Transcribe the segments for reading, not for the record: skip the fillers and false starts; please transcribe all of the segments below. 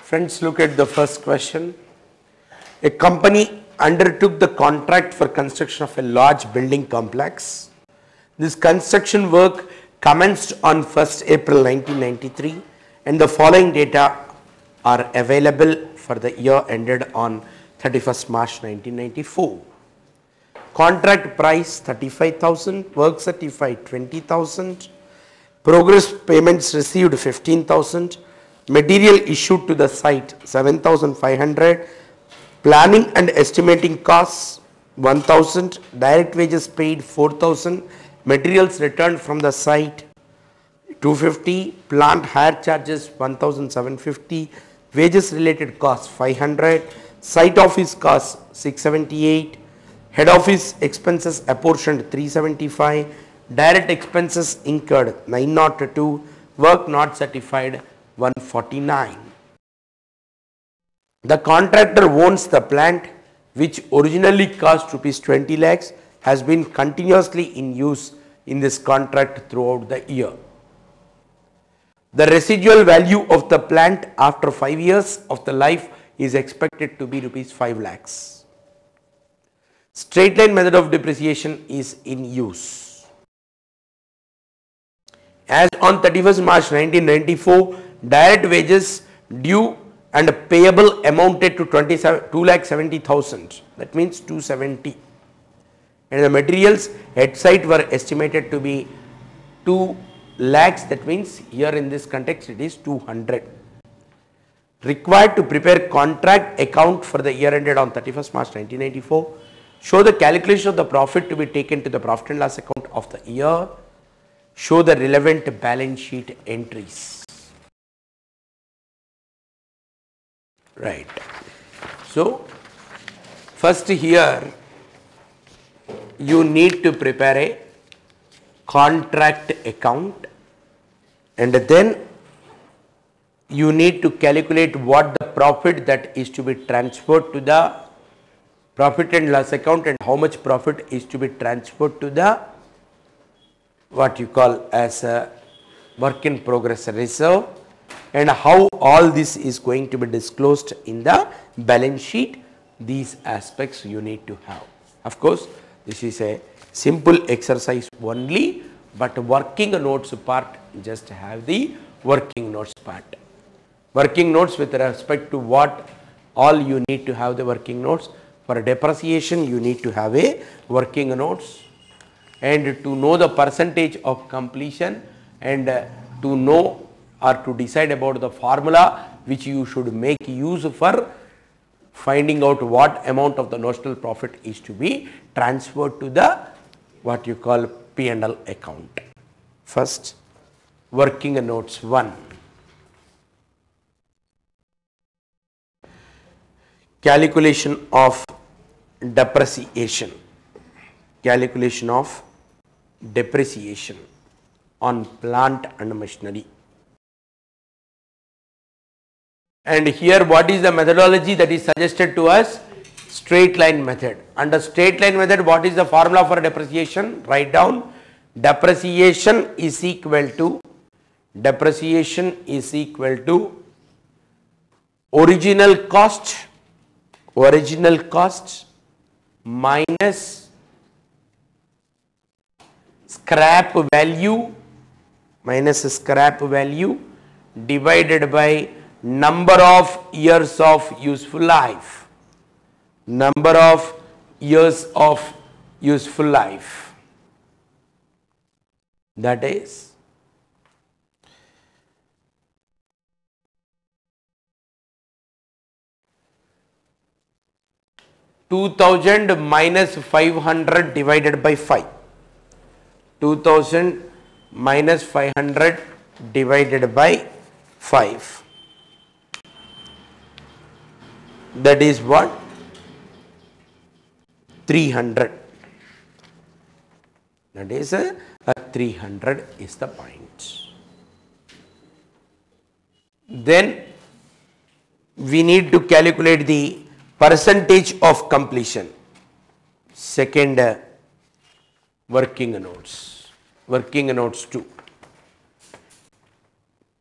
Friends, look at the first question. A company undertook the contract for construction of a large building complex. This construction work commenced on 1st April 1993 and the following data are available for the year ended on 31st March 1994. Contract price 35,000, work certified 20,000, progress payments received 15,000, material issued to the site 7,500, planning and estimating costs 1,000, direct wages paid 4,000, materials returned from the site 250, plant hire charges 1,750, wages related costs 500, site office costs 678, head office expenses apportioned 375, direct expenses incurred 902, work not certified 149. The contractor owns the plant which originally cost rupees 20 lakhs has been continuously in use in this contract throughout the year. The residual value of the plant after 5 years of the life is expected to be rupees 5 lakhs. Straight line method of depreciation is in use. As on 31st March 1994, direct wages due and payable amounted to 2,70,000. That means 270. And the materials at site were estimated to be 2 lakhs. That means here in this context it is 200. Required to prepare contract account for the year ended on 31st March 1994. Show the calculation of the profit to be taken to the profit and loss account of the year. Show the relevant balance sheet entries. Right. So, first here you need to prepare a contract account and then you need to calculate what the profit that is to be transferred to the profit and loss account and how much profit is to be transferred to the what you call as a work in progress reserve, and how all this is going to be disclosed in the balance sheet. These aspects you need to have. Of course, this is a simple exercise only, but working notes part, just have the working notes part. Working notes with respect to what all you need to have the working notes. For depreciation you need to have a working notes, and to know the percentage of completion and to know or to decide about the formula which you should make use for finding out what amount of the notional profit is to be transferred to the what you call P&L account. First, working notes 1. Calculation of depreciation. Calculation of depreciation on plant and machinery. And here what is the methodology that is suggested to us? Straight line method. Under straight line method, what is the formula for depreciation? Write down. Depreciation is equal to original cost minus scrap value divided by number of years of useful life. Number of years of useful life. That is 2000 minus 500 divided by 5. 2000 minus 500 divided by 5. That is what? 300. That is a 300 is the point. Then we need to calculate the percentage of completion. Second, working notes 2.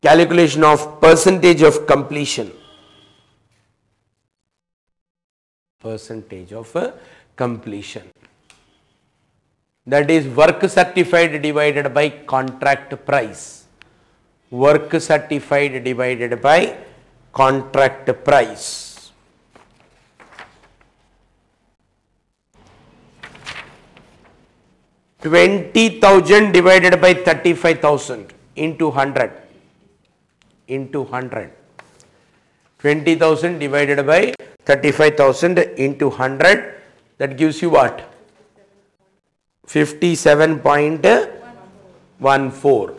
Calculation of percentage of completion percentage of completion. That is work certified divided by contract price. Work certified divided by contract price. $20,000 divided by 35,000 into 100. Into 100. 20,000 divided by 35,000 into 100. That gives you what? 57.14.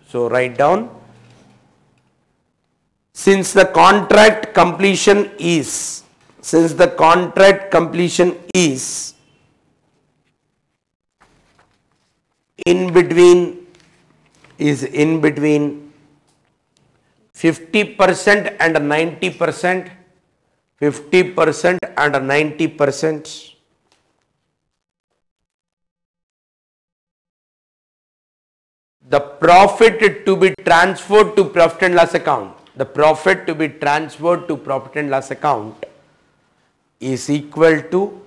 So write down. Since the contract completion is in between 50% and 90%, 50% and 90%. The profit to be transferred to profit and loss account, the profit to be transferred to profit and loss account is equal to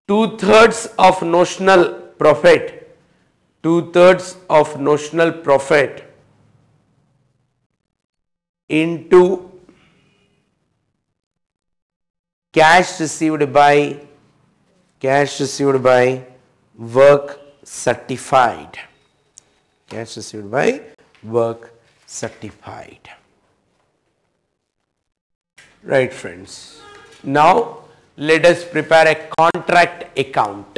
2/3 of notional profit, 2/3 of notional profit into cash received by work certified. Cash received by work certified. Right, friends. Now let us prepare a contract account.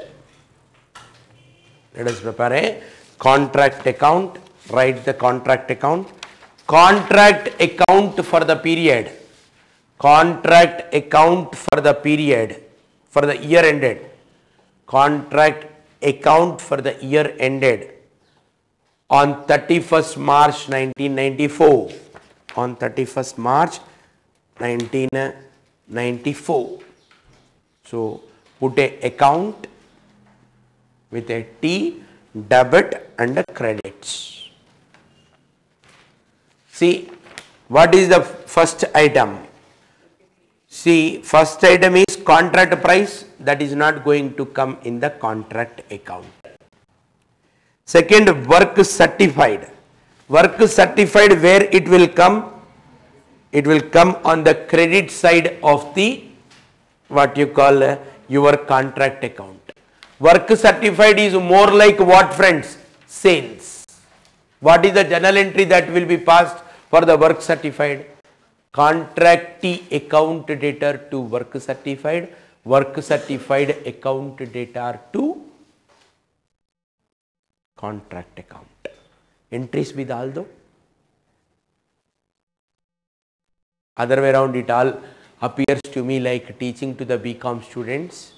Let us prepare a contract account. Write the contract account. Contract account for the period. Contract account for the period, for the year ended. Contract account for the year ended on 31st March 1994. On 31st March 1994. So put a account with a T, debit and a credits. See, what is the first item? See, first item is contract price, that is not going to come in the contract account. Second, work certified. Work certified, where it will come? It will come on the credit side of the what you call your contract account. Work certified is more like what, friends? Sales. What is the journal entry that will be passed for the work certified? Contractee account debtor to work certified account debtor to contract account. Entries भी डाल दो. Other way around, it all appears to me like teaching to the BCom students.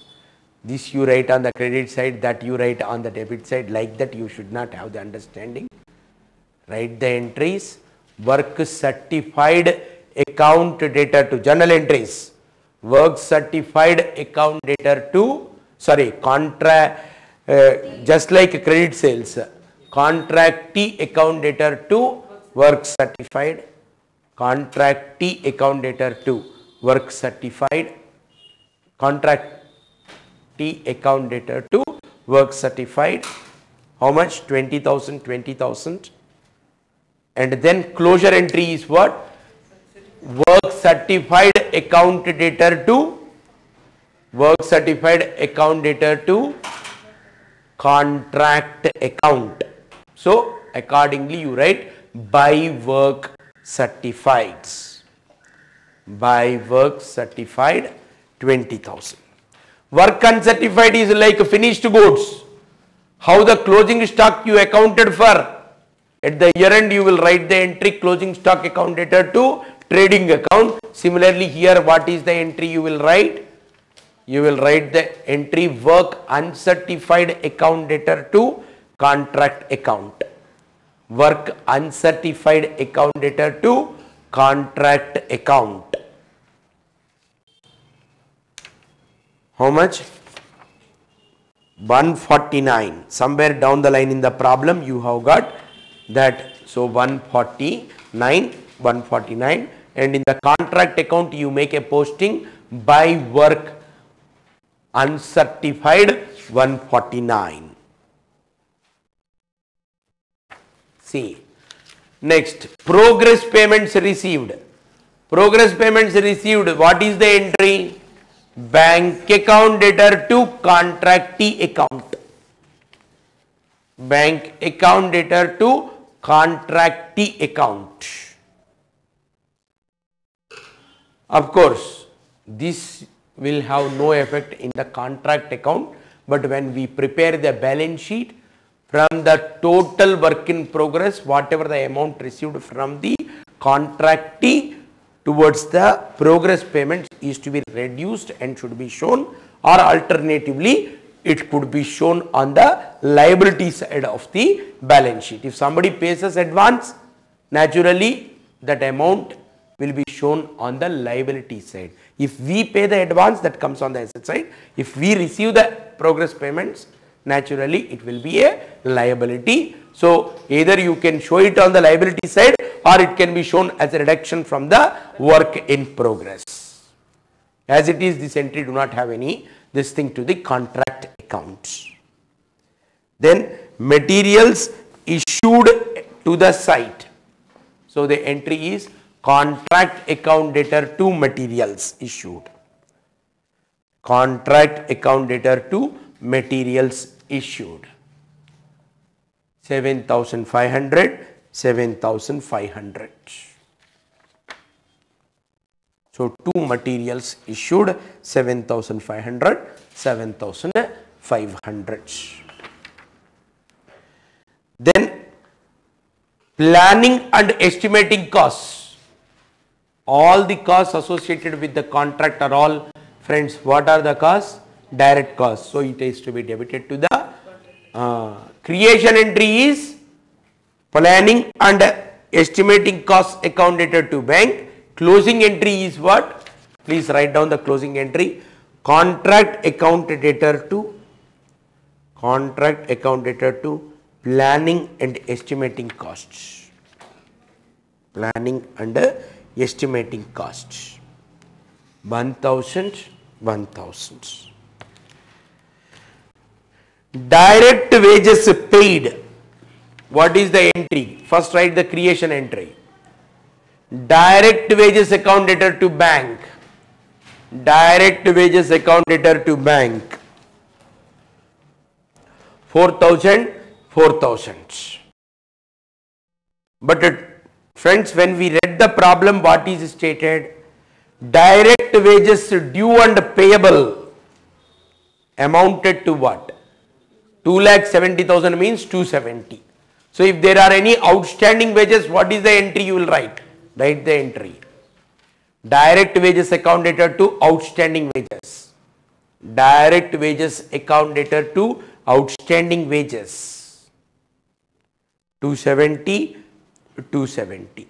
This you write on the credit side, that you write on the debit side. Like that you should not have the understanding. Write the entries. Work certified account debtor to journal entries. Work certified account debtor to, just like credit sales. Contractee account debtor to work certified. Contractee account debtor to work certified. Contractee account debtor to work certified. How much? 20,000, 20,000. And then closure entry is what? Work certified account debtor to contract account. So accordingly you write by work certified. By work certified 20,000. Work uncertified is like finished goods. How the closing stock you accounted for? At the year end you will write the entry closing stock account debtor to trading account. Similarly here, what is the entry you will write? You will write the entry work uncertified account debtor to contract account. Work uncertified account debtor to contract account. How much? 149. Somewhere down the line in the problem you have got that. So 149, and in the contract account you make a posting by work uncertified 149. See, next, progress payments received. Progress payments received, what is the entry? Bank account debtor to contractee account. Bank account debtor to contractee account. Of course, this will have no effect in the contract account, but when we prepare the balance sheet, from the total work in progress, whatever the amount received from the contractee towards the progress payments is to be reduced and should be shown, or alternatively it could be shown on the liability side of the balance sheet. If somebody pays us advance, naturally that amount will be shown on the liability side. If we pay the advance, that comes on the asset side. If we receive the progress payments, naturally it will be a liability. So either you can show it on the liability side, or it can be shown as a reduction from the work in progress. As it is, this entry do not have any this thing to the contract account. Then materials issued to the site. So the entry is contract account debtor to materials issued. Contract account debtor to materials issued. 7,500, 7,500. So two materials issued, 7,500, 7,500. Then planning and estimating costs. All the costs associated with the contract are all, friends, what are the costs? Direct costs. So it is to be debited to the creation entry is planning and estimating costs account debtor to bank. Closing entry is what? Please write down the closing entry. Contract account debtor to planning and estimating costs. Planning and estimating costs. 1,000, 1,000. Direct wages paid. What is the entry? First write the creation entry. Direct wages account debtor to bank. Direct wages account debtor to bank. 4,000, 4,000. But friends, when we read the problem, what is stated? Direct wages due and payable amounted to what? 2,70,000 means 270. So if there are any outstanding wages, what is the entry you will write? Write the entry. Direct wages account debtor to outstanding wages. Direct wages account debtor to outstanding wages. 270, 270.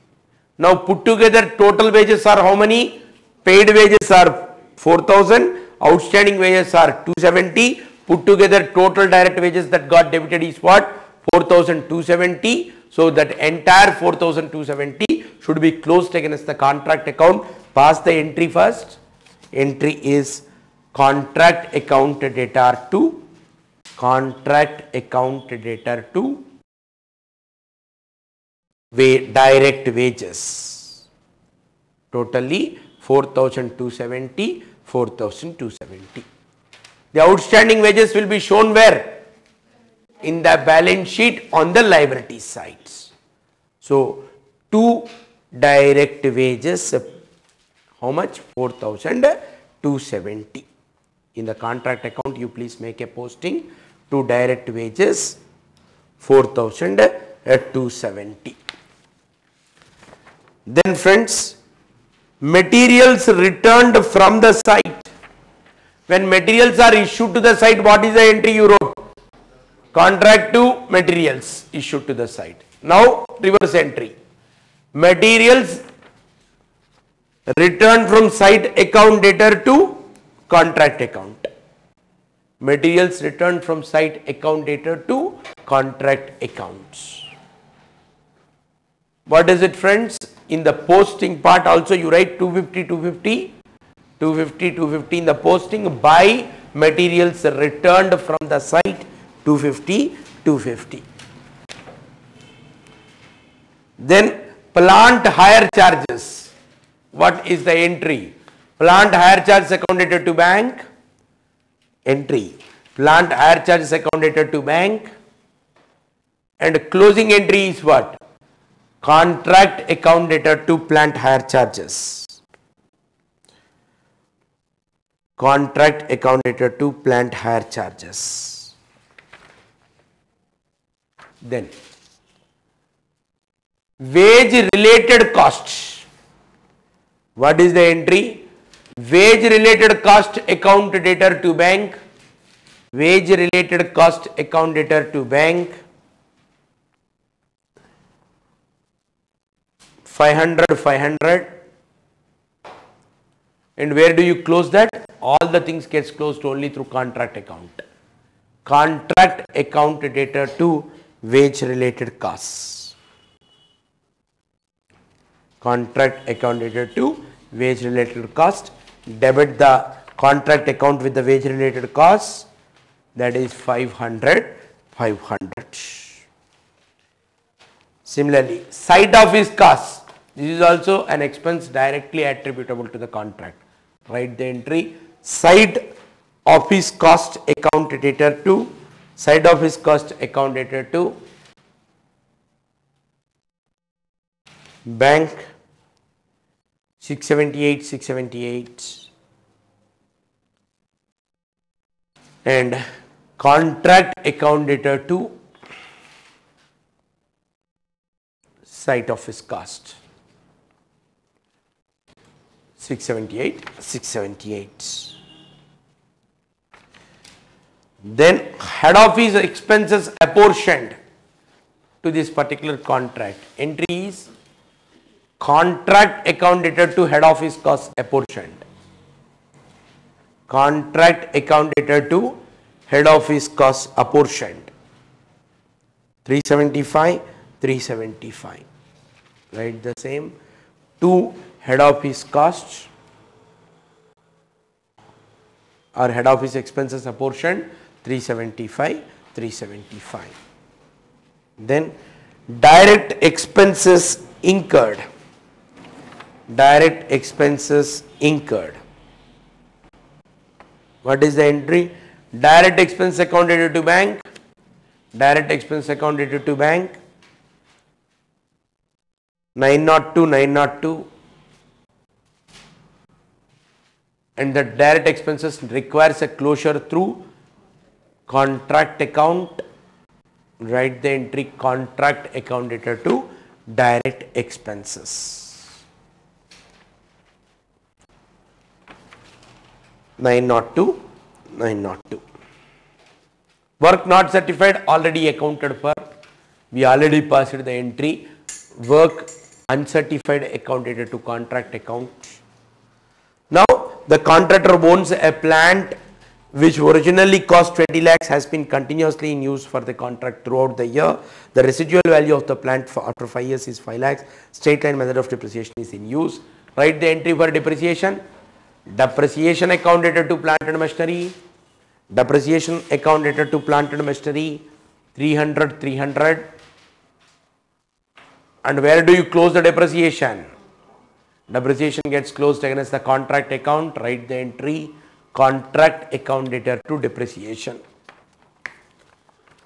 Now put together total wages are how many? Paid wages are 4,000, outstanding wages are 270. Put together total direct wages that got debited is what? 4,270. So that entire 4,270 should be closed against the contract account. Pass the entry first. Entry is contract account debtor to direct wages. Totally 4,270, 4,270. The outstanding wages will be shown where? In the balance sheet on the liability sides. So, two direct wages, how much? 4,270. In the contract account, you please make a posting. Two direct wages, 4,270. Then friends, materials returned from the site. When materials are issued to the site, what is the entry you wrote? Contract to materials issued to the site. Now reverse entry. Materials returned from site account debtor to contract account. Materials returned from site account debtor to contract accounts. What is it, friends? In the posting part also you write 250, 250, 250, 250 in the posting, by materials returned from the site 250, 250. Then plant hire charges. What is the entry? Plant hire charges account dated to bank. Entry. Plant hire charges account dated to bank. And closing entry is what? Contract account dated to plant hire charges. Contract account dated to plant hire charges. Then wage related costs. What is the entry? Wage related cost account dated to bank. Wage related cost account dated to bank. 500, 500. And where do you close that? All the things gets closed only through contract account. Contract account dated to wage related costs. Contract account dated to wage related cost. Debit the contract account with the wage related costs. That is 500, 500. Similarly, site office costs. This is also an expense directly attributable to the contract. Write the entry. Site office cost account dated to, site office cost account dated to bank 678, 678, and contract account dated to site office cost 678, 678. Then head office expenses apportioned to this particular contract. Entry is contract account dated to head office costs apportioned. Contract account dated to head office costs apportioned. 375, 375. Write the same. 2 head office costs or head office expenses apportioned, 375, 375. Then direct expenses incurred. Direct expenses incurred. What is the entry? Direct expense account dated to bank. Direct expense account dated to bank 902, 902. And the direct expenses requires a closure through contract account. Write the entry contract account dated to direct expenses. 902, 902. Work not certified already accounted for. We already passed the entry. Work uncertified account dated to contract account. Now the contractor owns a plant which originally cost 20 lakhs, has been continuously in use for the contract throughout the year. The residual value of the plant for after 5 years is 5 lakhs. Straight line method of depreciation is in use. Write the entry for depreciation. Depreciation account dated to plant and machinery. Depreciation account dated to plant and machinery 300, 300. And where do you close the depreciation? Depreciation gets closed against the contract account. Write the entry contract account dated to depreciation.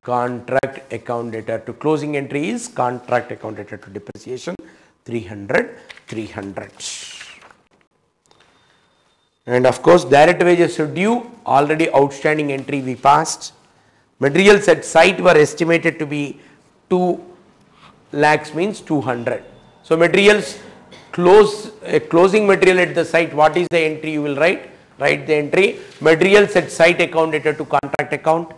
Contract account dated to closing entry is contract account dated to depreciation 300, 300. And of course direct wages due, already outstanding entry we passed. Materials at site were estimated to be 2 lakhs means 200. So materials closing material at the site, what is the entry you will write? Write the entry materials at site account dated to contract account.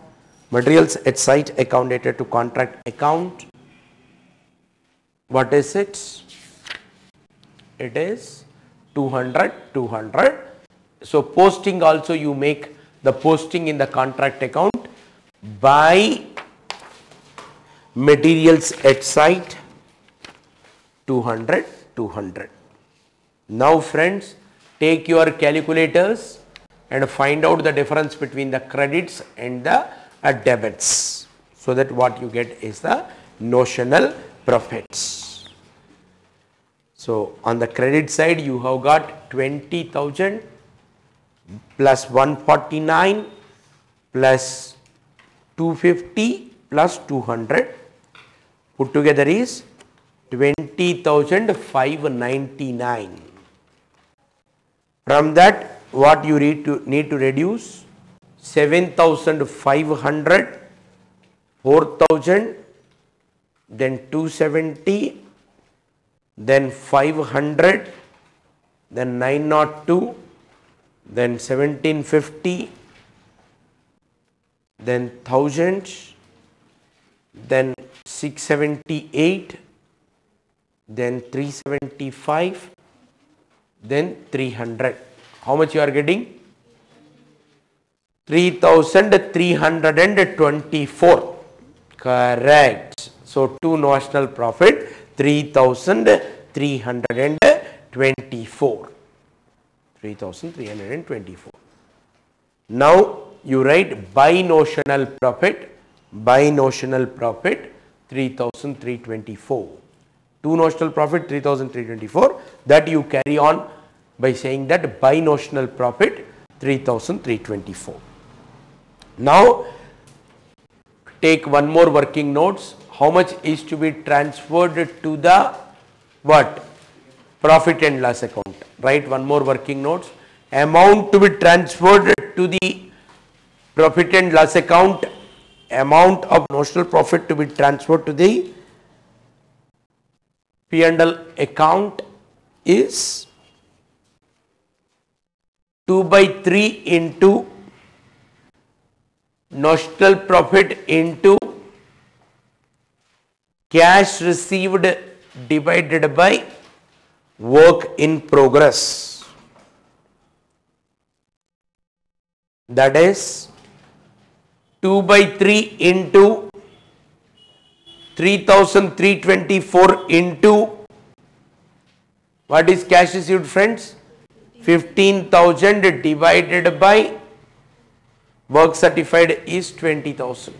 Materials at site account dated to contract account. What is it? It is 200, 200. So posting also you make the posting in the contract account by materials at site 200, 200. Now friends, take your calculators and find out the difference between the credits and the debits. So that what you get is the notional profits. So on the credit side you have got 20,000 plus 149 plus 250 plus 200 put together is 20,599. From that what you need to reduce 7,500, 4,000, then 270, then 500, then 902, then 1750, then 1000, then 678, then 375, then 300. How much you are getting? 3,324. Correct. So two notional profit 3,324. 3,324. Now you write by notional profit. By notional profit 3,324. Two notional profit 3,324. That you carry on by saying that by notional profit 3,324. Now take one more working notes. How much is to be transferred to the what? Profit and loss account. Write one more working notes. Amount to be transferred to the profit and loss account. Amount of notional profit to be transferred to the P&L account is 2/3 into notional profit into cash received divided by work in progress. That is 2/3 into 3,324 into what is cash received, friends? 15,000 divided by work certified is 20,000.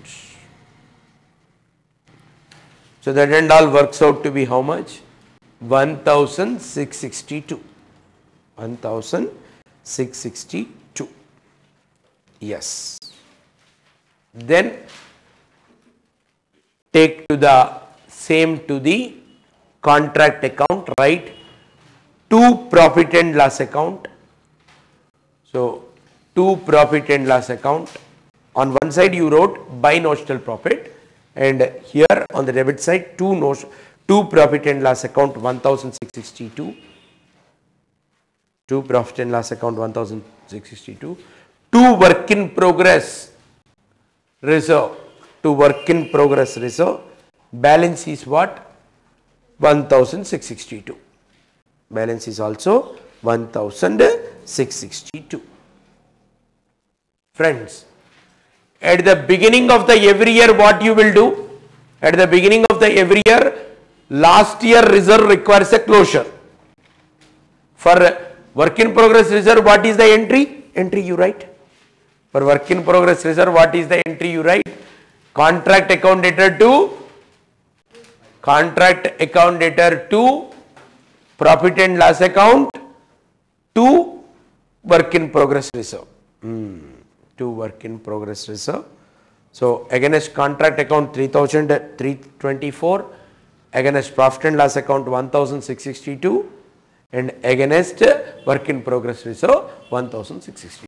So that and all works out to be how much? 1,662. 1,662. Yes. Then take to the same to the contract account, right? To profit and loss account. So to profit and loss account. On one side you wrote by notional profit, and here on the debit side to profit and loss account 1,662. To profit and loss account 1,662. To work in progress reserve. To work in progress reserve. Balance is what? 1,662. Balance is also 1,662. Friends, at the beginning of the every year what you will do? At the beginning of the every year, last year reserve requires a closure. For work in progress reserve, what is the entry? Entry you write. For work in progress reserve, what is the entry you write? Contract account debtor to profit and loss account to work in progress reserve. To work in progress reserve. So against contract account 3,324, against profit and loss account 1,662, and against work in progress reserve 1,662.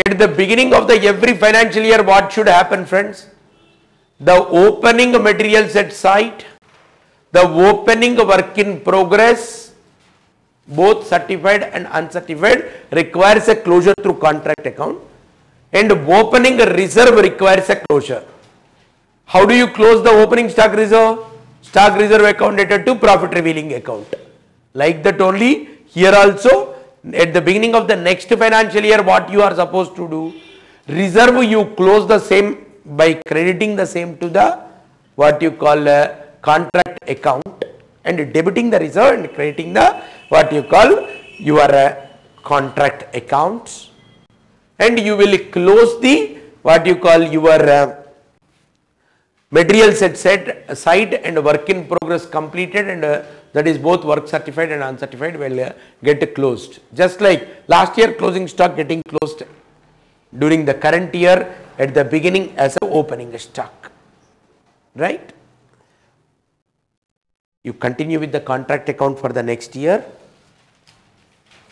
At the beginning of the every financial year, what should happen, friends? The opening materials at site, the opening work in progress, both certified and uncertified, requires a closure through contract account, and opening reserve requires a closure. How do you close the opening stock reserve? Stock reserve account debtor to profit revealing account. Like that only here also, at the beginning of the next financial year, what you are supposed to do? Reserve you close the same by crediting the same to the what you call contract account, and debiting the reserve and crediting the what you call your contract accounts, and you will close the what you call your materials at site and work in progress completed, and that is both work certified and uncertified will get closed. Just like last year closing stock getting closed during the current year at the beginning as a opening stock, right? You continue with the contract account for the next year.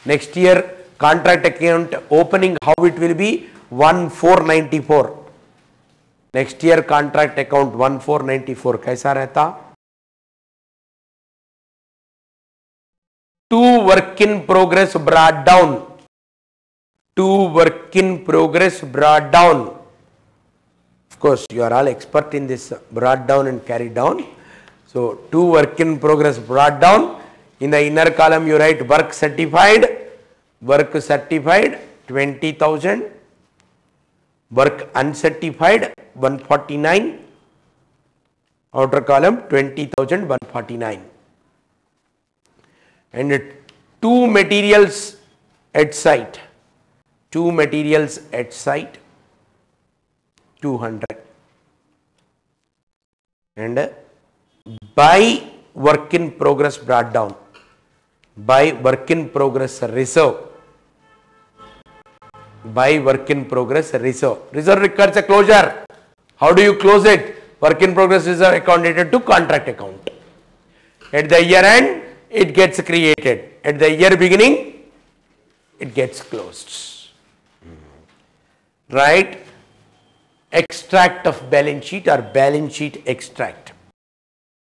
Next year contract account opening, how it will be? 1494. Next year contract account 1494 कैसा रहता? 2 work in progress brought down. 2 work in progress brought down. Of course, you are all expert in this brought down and carried down. So 2 work in progress brought down. In the inner column you write work certified 20,000, work uncertified 149, outer column 20,000 149, and 2 materials at site, 2 materials at site 200, and by work in progress brought down, by work in progress reserve, by work in progress reserve. Reserve requires a closure. How do you close it? Work in progress reserve account dated to contract account. At the year end, it gets created. At the year beginning, it gets closed. Right? Extract of balance sheet or balance sheet extract.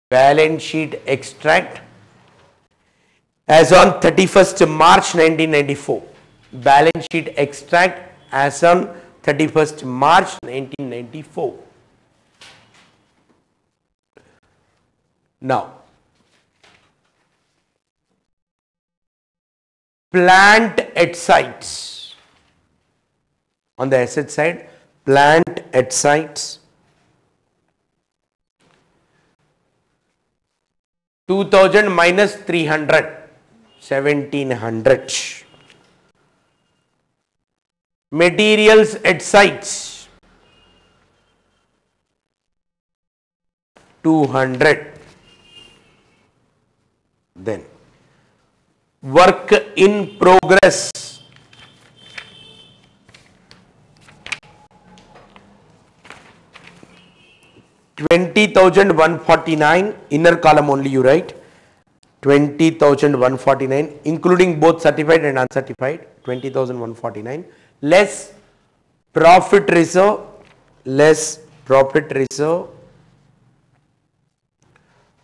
Balance sheet extract as on 31st March 1994. Balance sheet extract as on 31st March 1994. Now, plant at sites. On the asset side, plant at sites 2000 minus 300, 1700. Materials at sites 200. Then work in progress 20,149, inner column only you write 20,149, including both certified and uncertified, 20,149 less profit reserve, less profit reserve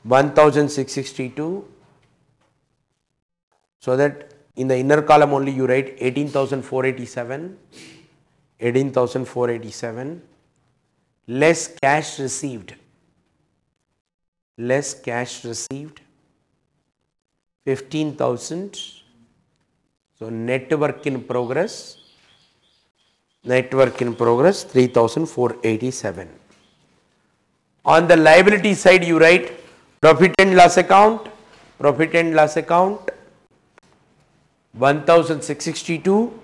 1,662, so that in the inner column only you write 18,487, 18,487 less cash received, less cash received 15,000. So net work in progress, net work in progress 3,487. On the liability side you write profit and loss account, profit and loss account 1,662.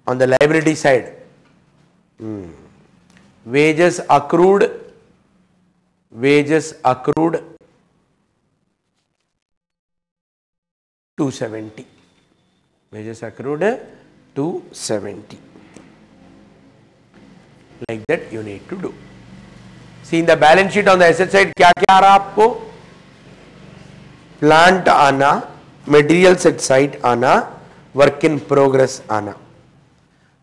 On the liability side, wages accrued 270, wages accrued 270. Like that you need to do. See, in the balance sheet on the asset side क्या क्या आ रहा आपको? Plant आना, materials at site आना, work in progress आना.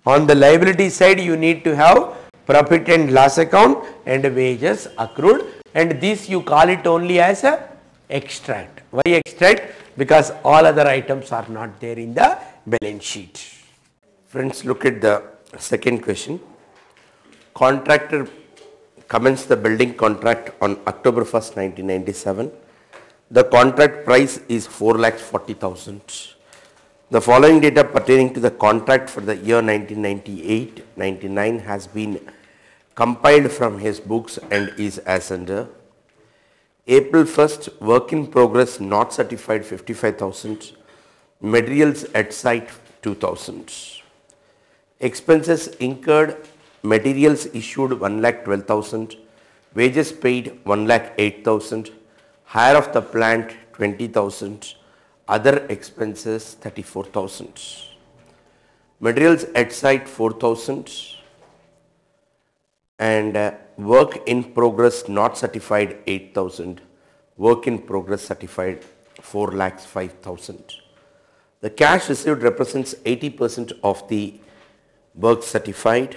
On the liability side you need to have profit and loss account and wages accrued, and this you call it only as a extract. Why extract? Because all other items are not there in the balance sheet. Friends, look at the second question. Contractor commenced the building contract on October 1st, 1997. The contract price is 4,40,000. The following data pertaining to the contract for the year 1998-99 has been compiled from his books and is as under. April 1st, work in progress not certified 55,000, materials at site 2,000. Expenses incurred, materials issued 1,12,000, wages paid 1,08,000, hire of the plant 20,000, other expenses 34,000. Materials at site 4,000 and work in progress not certified 8,000, work in progress certified 4,05,000. The cash received represents 80% of the work certified,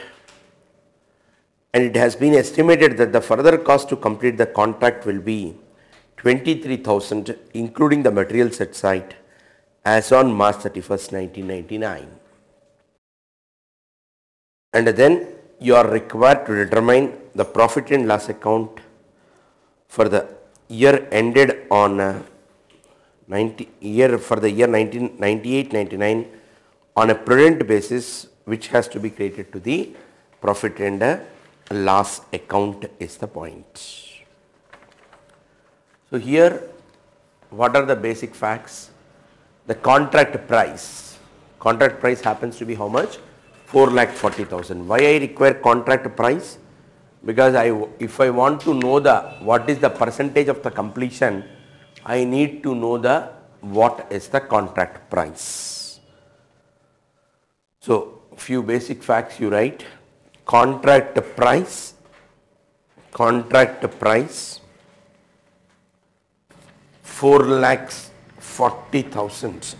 and it has been estimated that the further cost to complete the contract will be 23,000 including the materials at site as on March 31st, 1999. And then you are required to determine the profit and loss account for the year ended on for the year 1998-99 on a prudent basis, which has to be created to the profit and loss account is the point. So here, what are the basic facts? The contract price. Contract price happens to be how much? 4,40,000. Why I require contract price? Because if I want to know what is the percentage of the completion, I need to know what is the contract price. So few basic facts you write. Contract price 4,40,000.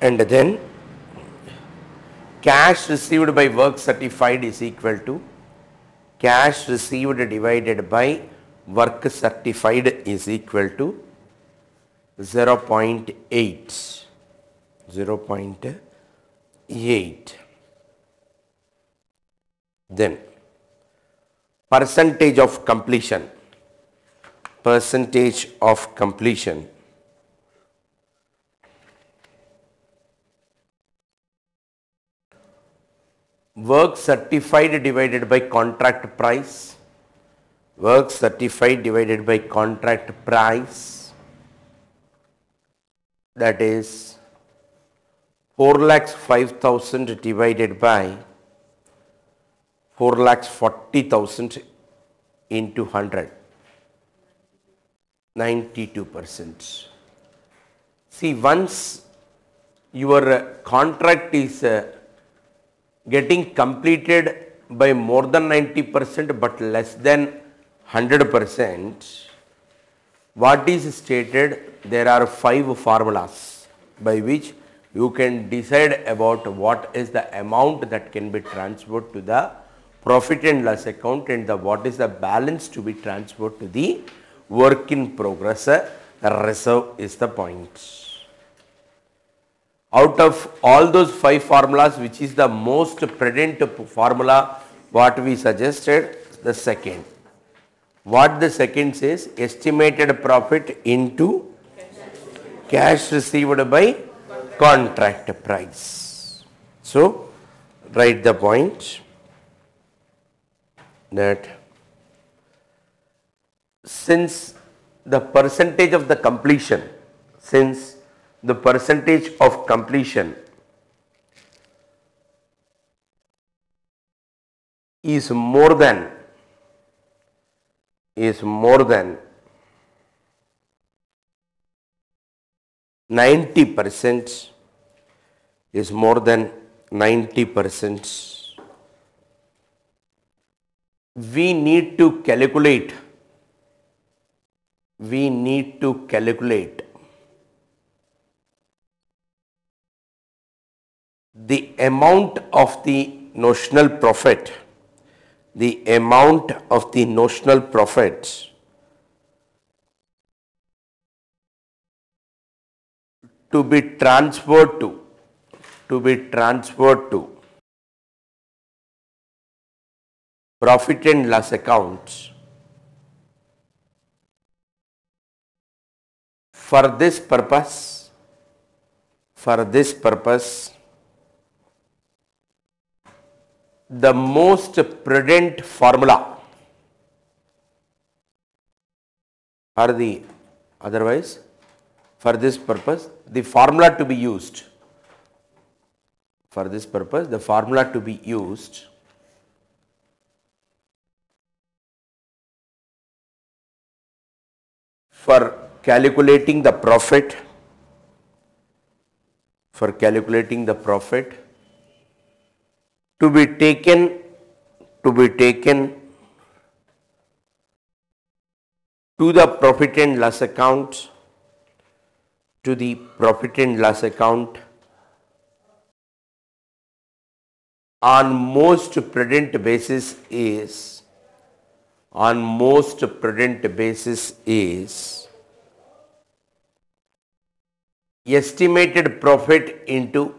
And then cash received by work certified is equal to cash received divided by work certified is equal to 0.8. Then percentage of completion. Work certified divided by contract price. Work certified divided by contract price, that is 4,05,000 divided by 4,40,000 into 100, 92%. See, once your contract is getting completed by more than 90% but less than 100%, what is stated? There are 5 formulas by which you can decide about what is the amount that can be transferred to the profit and loss account and what is the balance to be transferred to the work in progress reserve is the point. Out of all those 5 formulas, which is the most prudent formula, what we suggested? The second. What the second says? Estimated profit into cash received by contract price. So, write the point that since the percentage of the completion, is more than 90%, we need to calculate the amount of the notional profit, to be transferred to profit and loss account. For this purpose, the most prudent formula, or the otherwise for this purpose the formula to be used, for this purpose the formula to be used for calculating the profit, for calculating the profit to be taken to the profit and loss account, to the profit and loss account on most prudent basis is, on most prudent basis is estimated profit into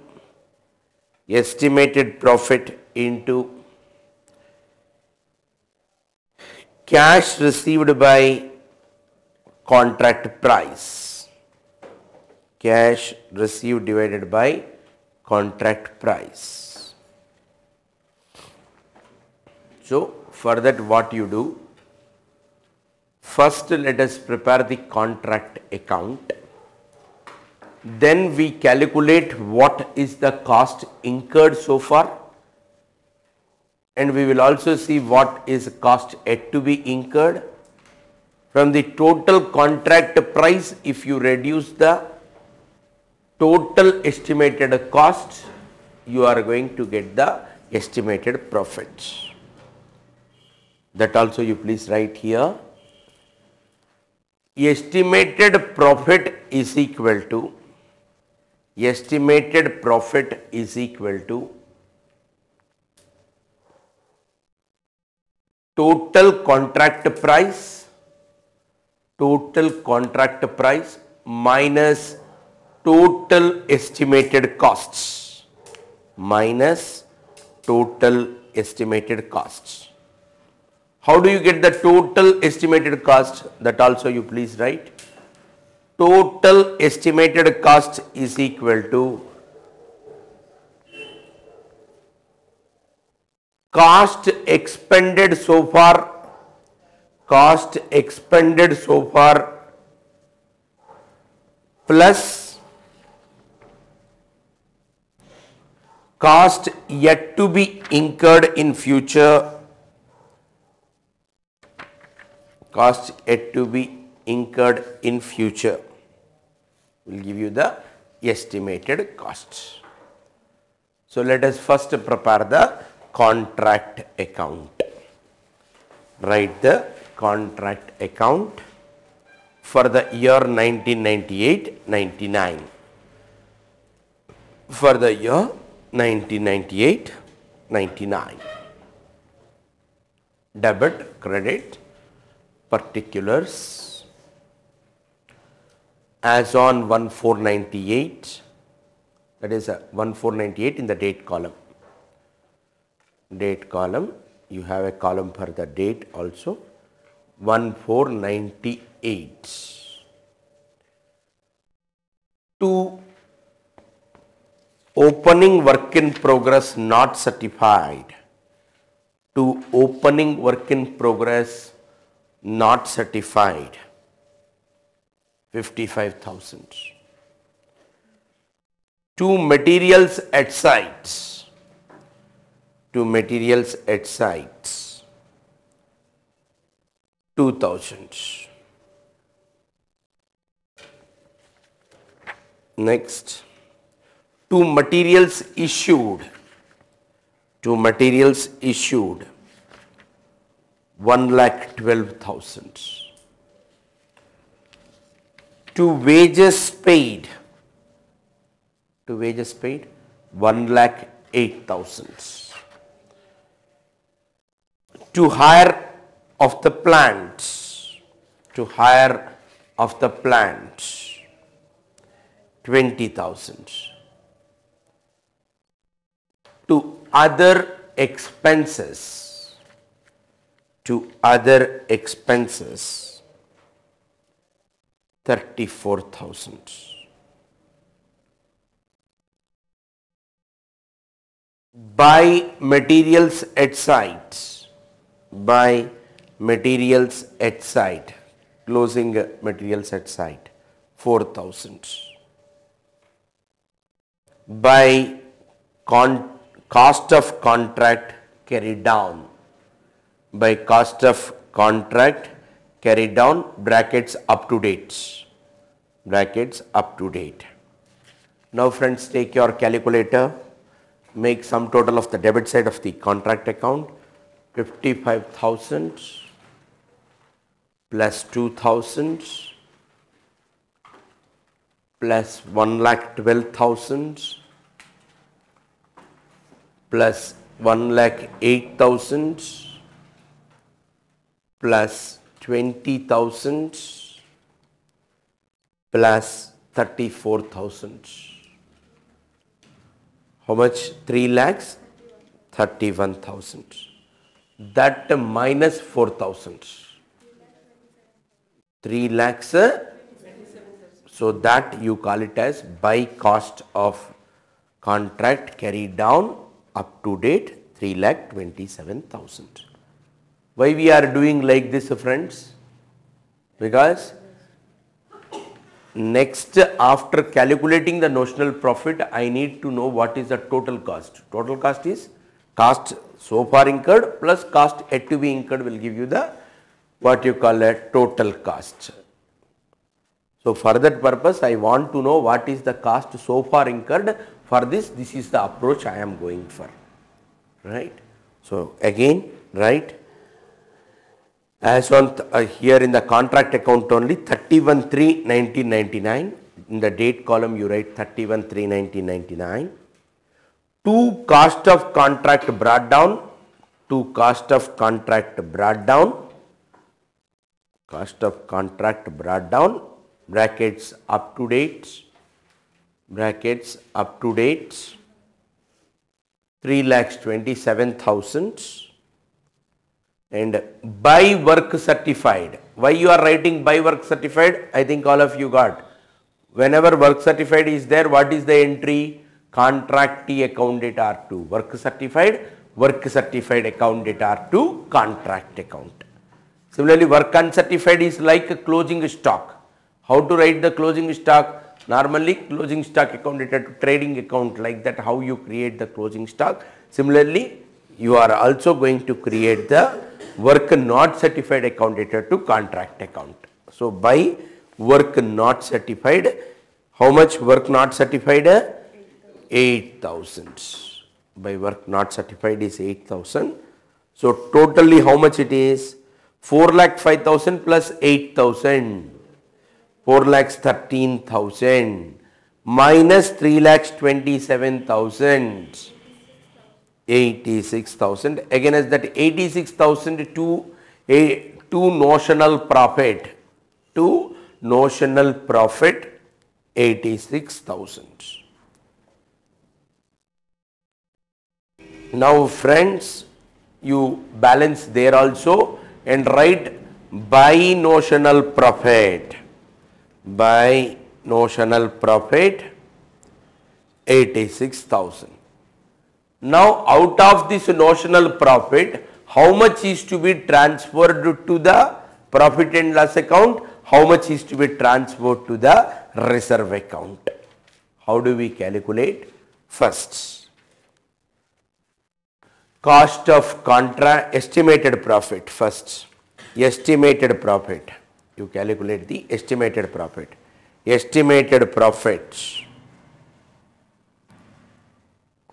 cash received by contract price, cash received divided by contract price. So for that what you do, first let us prepare the contract account, then we calculate what is the cost incurred so far, and we will also see what is cost yet to be incurred. From the total contract price, if you reduce the total estimated cost, you are going to get the estimated profit. That also you please write here. Estimated profit is equal to total contract price minus total estimated costs, How do you get the total estimated cost? That also you please write. Total estimated cost is equal to cost expended so far plus cost yet to be incurred in future, will give you the estimated cost. So let us first prepare the contract account. Write the contract account for the year 1998-99. For the year 1998-99. Debit, credit, particulars as on 1/4/98, that is 1/4/98 in the date column. Date column, you have a column for the date also, 1/4/98 to opening work in progress not certified, to opening work in progress not certified, 55,000. To materials at sites, 2,000. Next, to materials issued, 1,12,000. To wages paid, 1,08,000. To hire of the plant, 20,000. To other expenses, 34,000. buy materials at site, buy materials at site, closing materials at site 4,000. By cost of contract carried down, by cost of contract carried down, brackets up to date, brackets up to date. Now friends, take your calculator, make sum total of the debit side of the contract account, 55,000 plus 2,000 plus 1,12,000 plus 1,08,000 plus 20,000 plus 34,000. How much? 3 lakhs 31,000. That minus 4,000. 3 lakhs. So that you call it as by cost of contract carried down up to date 3,27,000. Why we are doing like this, friends? Because next, after calculating the notional profit, I need to know what is the total cost. Total cost is cost so far incurred plus cost yet to be incurred will give you the what you call a total cost. So for that purpose, I want to know what is the cost so far incurred. For this, this is the approach I am going for, right? So again, right? As on here in the contract account only 31/3/1999, in the date column you write 31/3/1999. To cost of contract brought down, to cost of contract brought down, cost of contract brought down, brackets up to date, brackets up to date, 3,27,000. And by work certified. Why you are writing by work certified? I think all of you got. Whenever work certified is there, what is the entry? Contractee account date R2. Work certified account date R2, contract account. Similarly, work uncertified is like a closing stock. How to write the closing stock? Normally, closing stock account data to trading account, like that how you create the closing stock. Similarly, you are also going to create the work not certified account data to contract account. So by work not certified, how much work not certified? 8,000. By work not certified is 8,000. So totally how much it is? 4,05,000 plus 8,000. 4,13,000 minus 3,27,000. 86,000. Again as that 86,000 to notional profit, to notional profit 86,000. Now friends, you balance there also and write by notional profit, by notional profit 86,000. Now out of this notional profit, how much is to be transferred to the profit and loss account? How much is to be transferred to the reserve account? How do we calculate? First, cost of contract, estimated profit first. Estimated profit. You calculate the estimated profit. Estimated profits.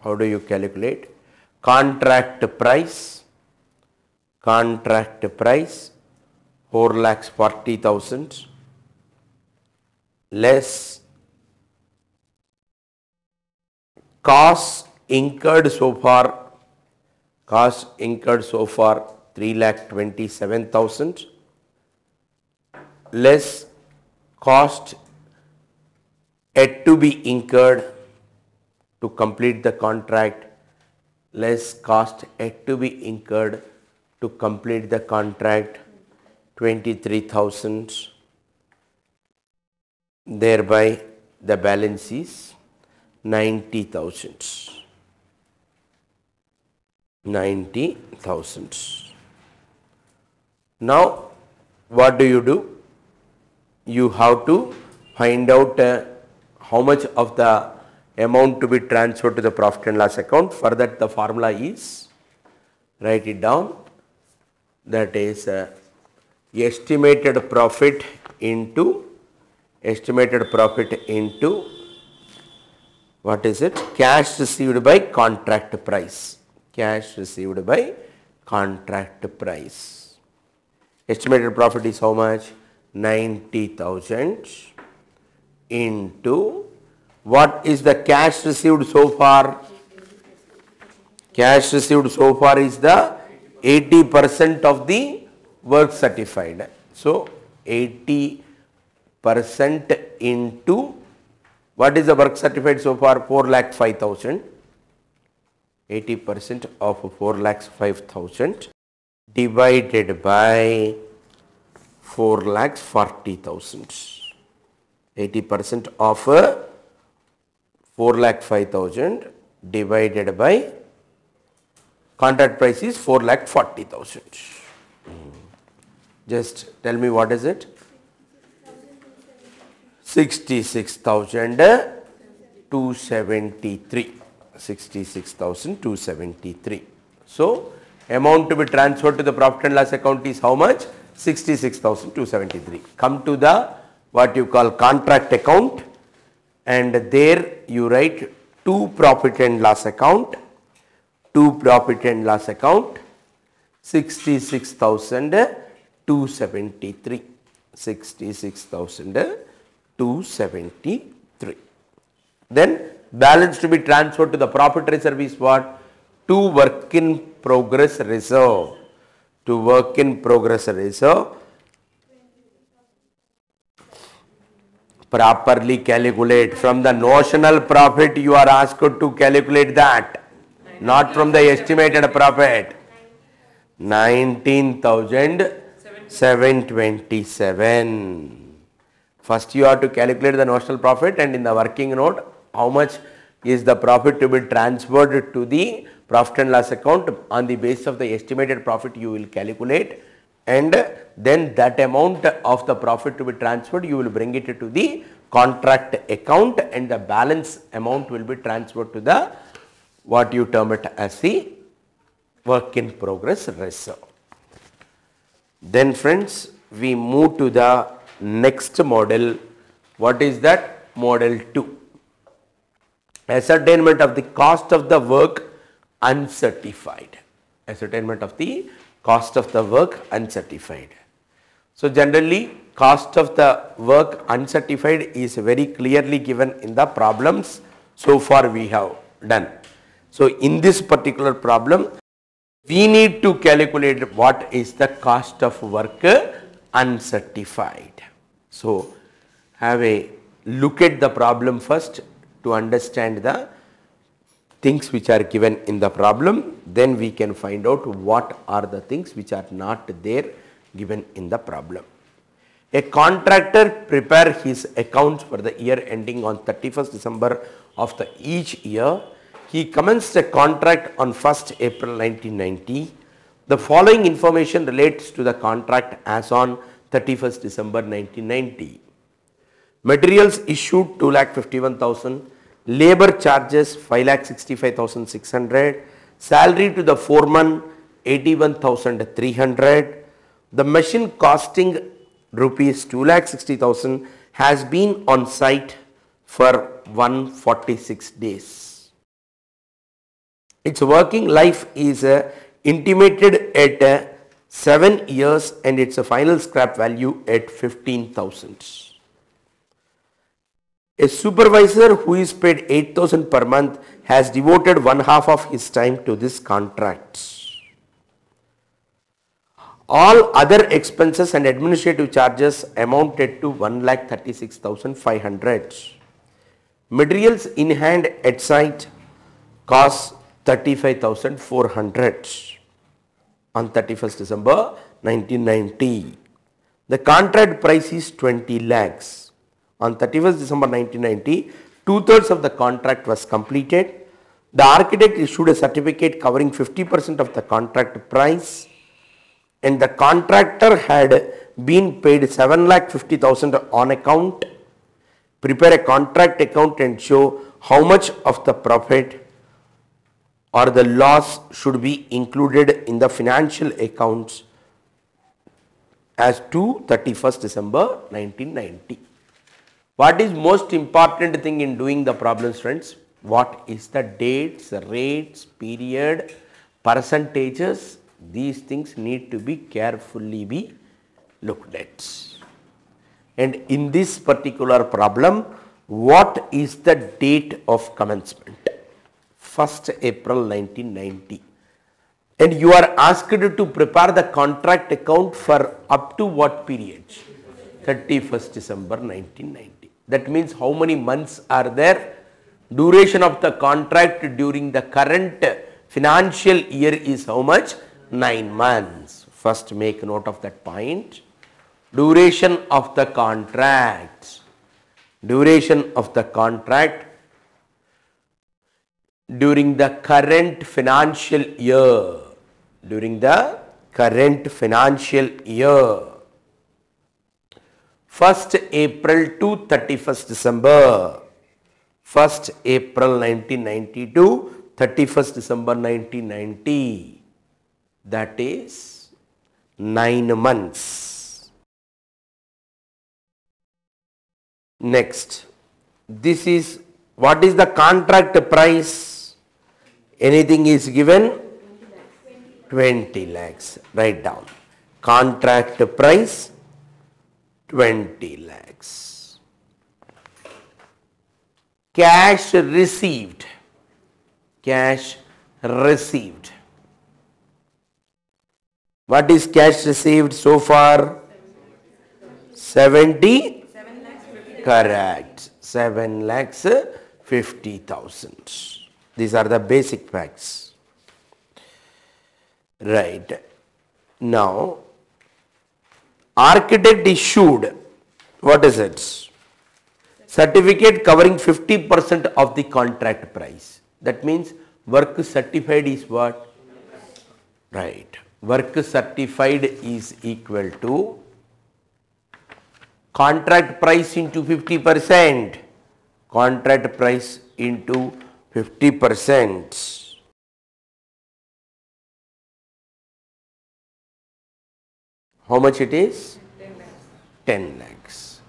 How do you calculate? Contract price. Contract price 4,40,000 less costs incurred so far. Costs incurred so far 3,27,000 less cost yet to be incurred to complete the contract, less cost yet to be incurred to complete the contract 23,000. Thereby the balance is 90,000. 90,000. Now what do? You have to find out how much of the amount to be transferred to the profit and loss account. For that the formula is, write it down, that is estimated profit into what is it? Cash received by contract price. Cash received by contract price. Estimated profit is how much? 90,000 into what is the cash received so far? Cash received so far is the 80% of the work certified. So 80% into what is the work certified so far? 4,05,000. 80% of 4,05,000 divided by 4,40,000. 80% of 4,05,000 divided by contract price is 4,40,000. Just tell me what is it? 66,273. 66,273. So amount to be transferred to the profit and loss account is how much? 66,273. Come to the what you call contract account, and there you write to profit and loss account, 66,273. 66,273. Then balance to be transferred to the profit reserve is what? To work in progress reserve. To work in progress reserve. Properly calculate. From the notional profit you are asked to calculate that, not from the estimated profit. 19,727. First you have to calculate the notional profit, and in the working note how much is the profit to be transferred to the profit and loss account. On the basis of the estimated profit you will calculate, and then that amount of the profit to be transferred you will bring it to the contract account, and the balance amount will be transferred to the what you term it as the work in progress reserve. Then friends, we move to the next model. What is that? Model 2. Ascertainment of the cost of the work uncertified. Ascertainment of the cost of the work uncertified. So generally cost of the work uncertified is very clearly given in the problems so far we have done. So in this particular problem we need to calculate what is the cost of work uncertified. So have a look at the problem first to understand the things which are given in the problem, then we can find out what are the things which are not there given in the problem. A contractor prepare his accounts for the year ending on 31st December of each year. He commenced a contract on 1st April 1990. The following information relates to the contract as on 31st December 1990. Materials issued 2,51,000. Labor charges 5,65,600. Salary to the foreman 81,300. The machine costing rupees 2,60,000 has been on site for 146 days. Its working life is intimated at 7 years and its final scrap value at 15,000. A supervisor who is paid 8,000 per month has devoted 1/2 of his time to this contract. All other expenses and administrative charges amounted to 1,36,500. Materials in hand at site cost 35,400 on 31st December 1990. The contract price is 20 lakhs. On 31st December 1990, 2/3 of the contract was completed. The architect issued a certificate covering 50% of the contract price, and the contractor had been paid 7,50,000 on account. Prepare a contract account and show how much of the profit or the loss should be included in the financial accounts as to 31st December 1990. What is most important thing in doing the problems, friends? What is the dates, rates, period, percentages? These things need to be carefully be looked at. And in this particular problem, what is the date of commencement? 1st April 1990. And you are asked to prepare the contract account for up to what period? 31st December 1990. That means how many months are there? Duration of the contract during the current financial year is how much? 9 months. First make note of that point. Duration of the contract. Duration of the contract during the current financial year. During the current financial year. 1st April to 31st December. 1st April 1990 to 31st December 1990. That is 9 months. Next, this is what is the contract price? Anything is given? 20 lakhs. Write down. Contract price 20 lakhs. Cash received. Cash received. What is cash received so far? 70. Correct. 7,50,000. These are the basic facts. Right. Now, architect issued, what is it? Certificate covering 50% of the contract price. That means work certified is what? Right. Work certified is equal to contract price into 50%. Contract price into 50%. How much it is? 10 lakhs.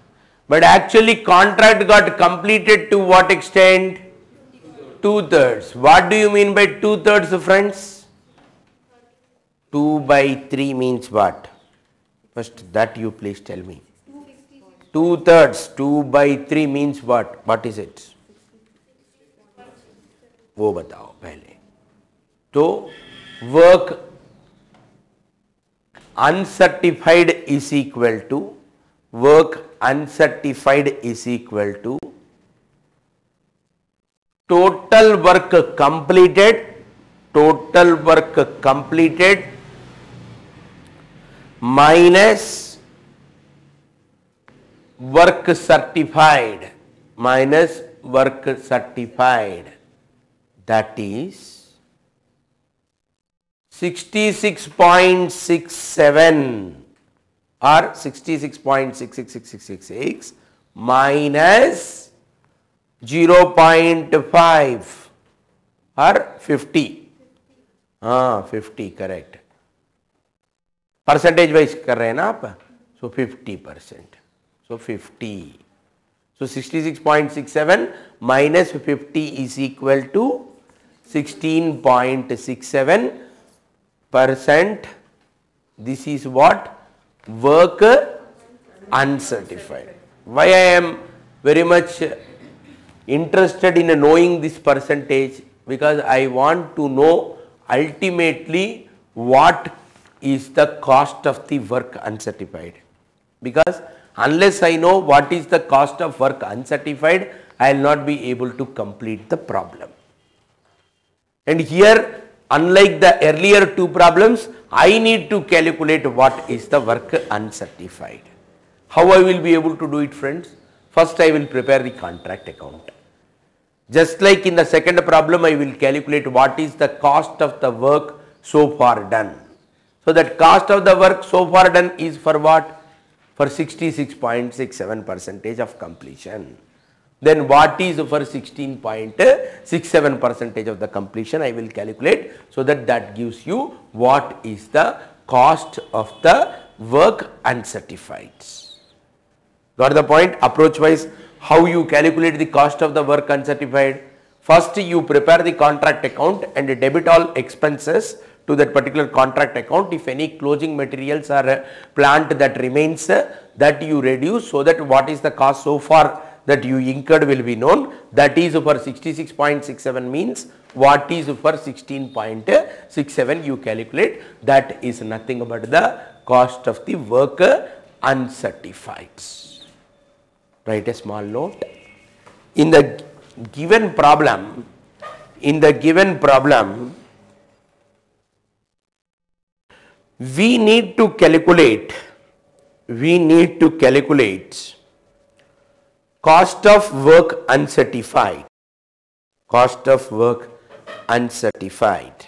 But actually contract got completed to what extent? 2/3. What do you mean by 2/3, friends? 2 by 3 means what? First that you please tell me. 2/3. 2 by 3 means what? What is it? वो बताओ पहले. तो work uncertified is equal to total work completed minus work certified that is 66.67 or 66.66666 minus 0.5 or 50. 50 correct. Percentage wise कर रहे हैं ना आप? So 50%. So 50. So 66.67 minus 50 is equal to 16.67%. This is what? Work uncertified. Why I am very much interested in knowing this percentage? Because I want to know ultimately what is the cost of the work uncertified. Because unless I know what is the cost of work uncertified, I will not be able to complete the problem. And here, unlike the earlier two problems, I need to calculate what is the work uncertified. How I will be able to do it, friends? First I will prepare the contract account. Just like in the second problem, I will calculate what is the cost of the work so far done. So that cost of the work so far done is for what? For 66.67% of completion. Then what is for 16.67% of the completion, I will calculate, so that that gives you what is the cost of the work uncertified. Got the point? Approach wise, how you calculate the cost of the work uncertified? First you prepare the contract account and debit all expenses to that particular contract account. If any closing materials or plant that remains, that you reduce, so that what is the cost so far that you incurred will be known. That is for 66.67 means what is for 16.67 you calculate. That is nothing but the cost of the work uncertified. Write a small note. In the given problem, we need to calculate cost of work uncertified. Cost of work uncertified.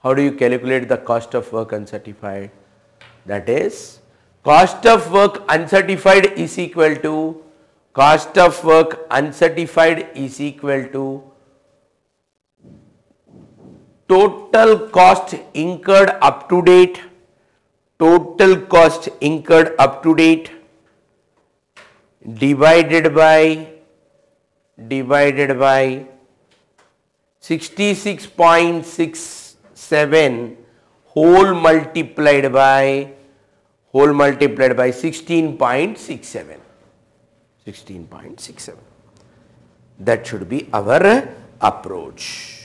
How do you calculate the cost of work uncertified? That is, cost of work uncertified is equal to total cost incurred up to date, divided by 66.67 whole multiplied by 16.67. That should be our approach.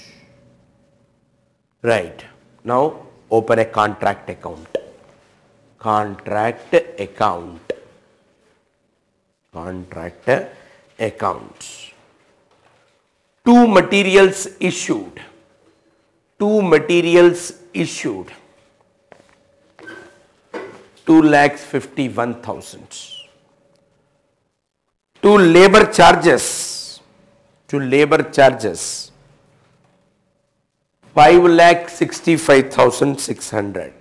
Right. Now open a contract account. Contract accounts. Two materials issued. 2,51,000. To labor charges. 5,65,600.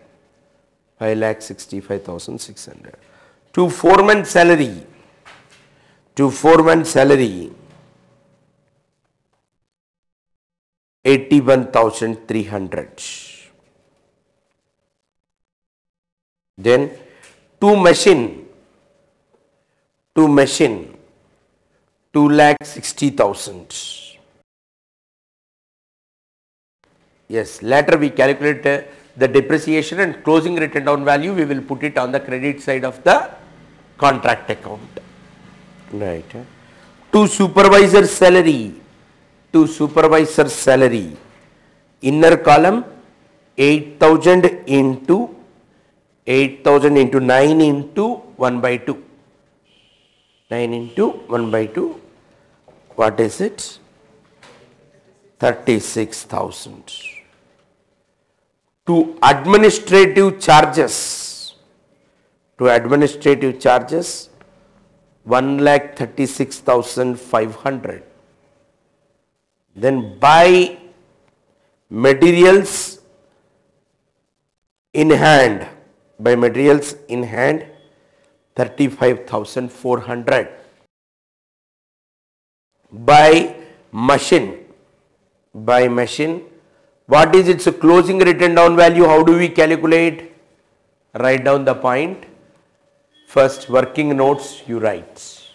5,65,600. To foreman salary. 81,300. Then to machine 2,60,000. Yes, later we calculate the depreciation and closing written down value. We will put it on the credit side of the contract account. Right. To supervisor salary. Inner column 8,000 into 9 into 1 by 2. 9 into 1 by 2. What is it? 36,000. To administrative charges. 1,36,500. Then buy materials in hand. 35,400. By machine. What is its closing written down value? How do we calculate? Write down the point. First, working notes you write.